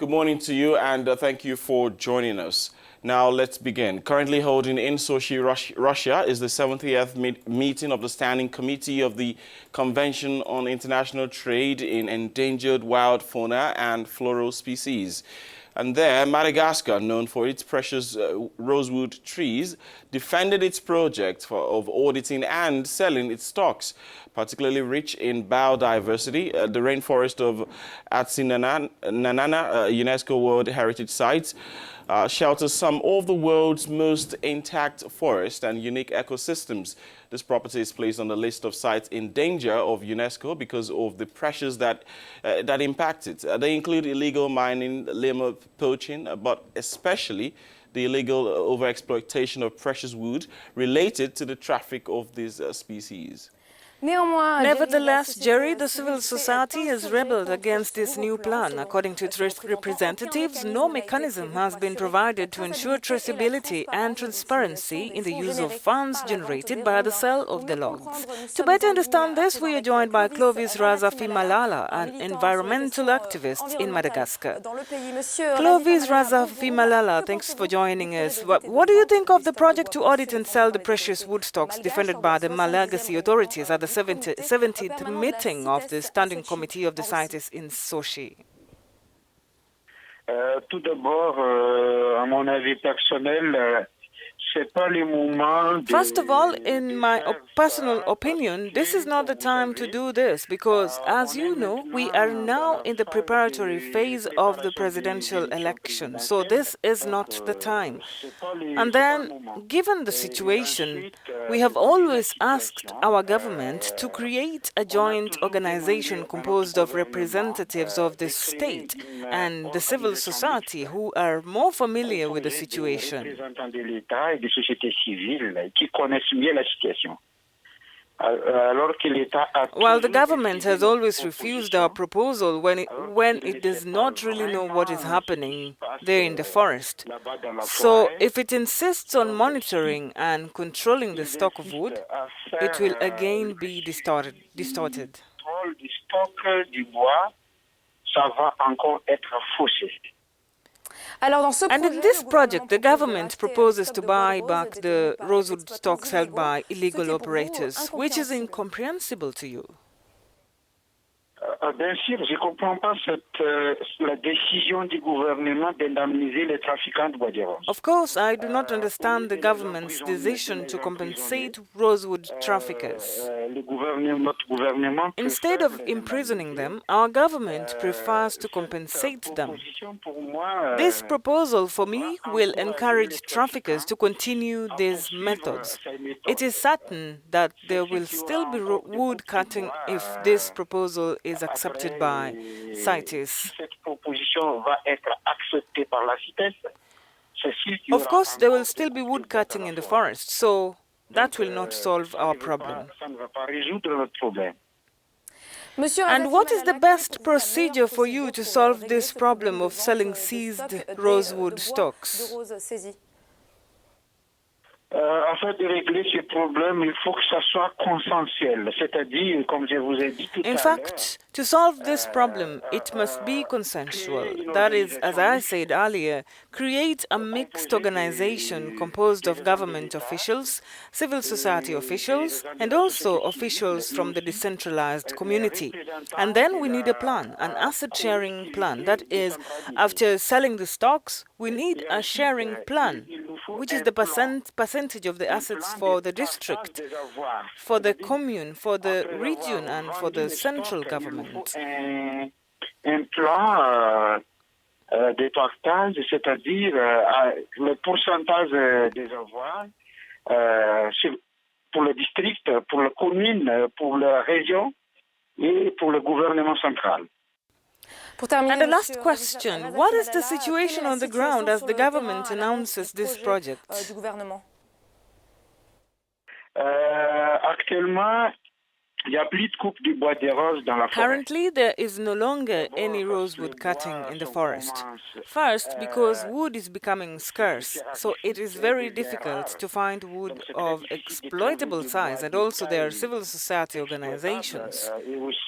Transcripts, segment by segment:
Good morning to you, and thank you for joining us. Now, let's begin. Currently holding in Sochi, Russia, is the 70th meeting of the Standing Committee of the Convention on International Trade in Endangered Wild Fauna and Flora species. And there, Madagascar, known for its precious rosewood trees, defended its project of auditing and selling its stocks, particularly rich in biodiversity. The rainforest of Atsinanana, UNESCO World Heritage Site, shelters some of the world's most intact forests and unique ecosystems. This property is placed on the list of sites in danger of UNESCO because of the pressures that impact it. They include illegal mining, lemur poaching, but especially the illegal overexploitation of precious wood related to the traffic of these species. Nevertheless, Jerry, the civil society has rebelled against this new plan. According to its representatives, no mechanism has been provided to ensure traceability and transparency in the use of funds generated by the sale of the logs. To better understand this, we are joined by Clovis Razafi-Malala, an environmental activist in Madagascar. Clovis Razafi-Malala, thanks for joining us. What do you think of the project to audit and sell the precious wood stocks defended by the Malagasy authorities at the 70th meeting of the Standing Committee of the CITES in Sochi? Tout d'abord, à mon avis personnel, first of all, in my personal opinion, this is not the time to do this because, as you know, we are now in the preparatory phase of the presidential election. So this is not the time. And then, given the situation, we have always asked our government to create a joint organization composed of representatives of the state and the civil society who are more familiar with the situation. Des sociétés civiles qui connaissent mieux la situation. While the government has always refused our proposal when it does not really know what is happening there in the forest. So if it insists on monitoring and controlling the stock of wood, it will again be distorted. And in this project, the government proposes to buy back the rosewood stocks held by illegal operators, which is incomprehensible to you. Bien sûr, je ne comprends pas la décision du gouvernement d'indemniser les trafiquants de bois de rose. Of course, I do not understand the government's decision to compensate rosewood traffickers. Instead of imprisoning them, our government prefers to compensate them. This proposal, for me, will encourage traffickers to continue these methods. It is certain that there will still be wood cutting if this proposal is accepted by CITES. Of course, there will still be wood cutting in the forest, so that will not solve our problem. And what is the best procedure for you to solve this problem of selling seized rosewood stocks? Afin de régler ce problème, il faut que ça soit consensuel, c'est-à-dire, comme je vous ai dit tout à l'heure. In fact, to solve this problem, it must be consensual. That is, as I said earlier, create a mixed organization composed of government officials, civil society officials, and also officials from the decentralized community. And then we need a plan, an asset-sharing plan. That is, after selling the stocks, we need a sharing plan, which is the percentage of the assets for the district, for the commune, for the region, and for the central government. Un plan de partage, c'est-à-dire le pourcentage des avoirs pour le district, pour la commune, pour la région et pour le gouvernement central. And the last question, what is the situation on the ground as the government announces this project? Actuellement, Il n'y a plus de coupe du bois des roses dans la forêt. Currently, there is no longer any rosewood cutting in the forest. First, because wood is becoming scarce, so it is very difficult to find wood of exploitable size, and also there are civil society organizations.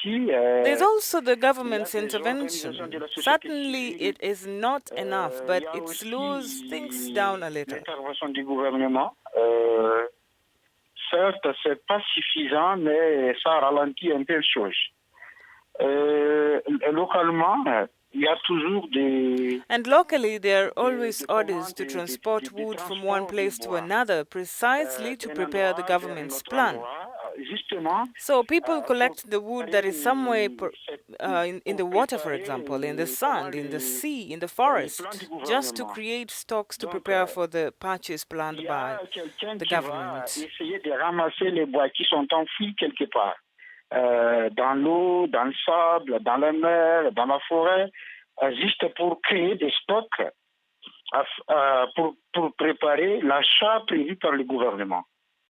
There's also the government's intervention. Certainly, it is not enough, but it slows things down a little. Certes, c'est pas suffisant, mais ça ralentit un peu les choses. Localement, il y a toujours des... And locally, there are always orders to transport wood from one place to another, precisely to prepare the government's plan. So people collect the wood that is somewhere in the water, for example, in the sand, in the sea, in the forest, just to create stocks to prepare for the patches planned by the government. Essayer de ramasser les bois qui sont enfouis quelque part, dans l'eau, dans le sable, dans la mer, dans la forêt, juste pour créer des stocks, pour préparer l'achat prévu par le gouvernement.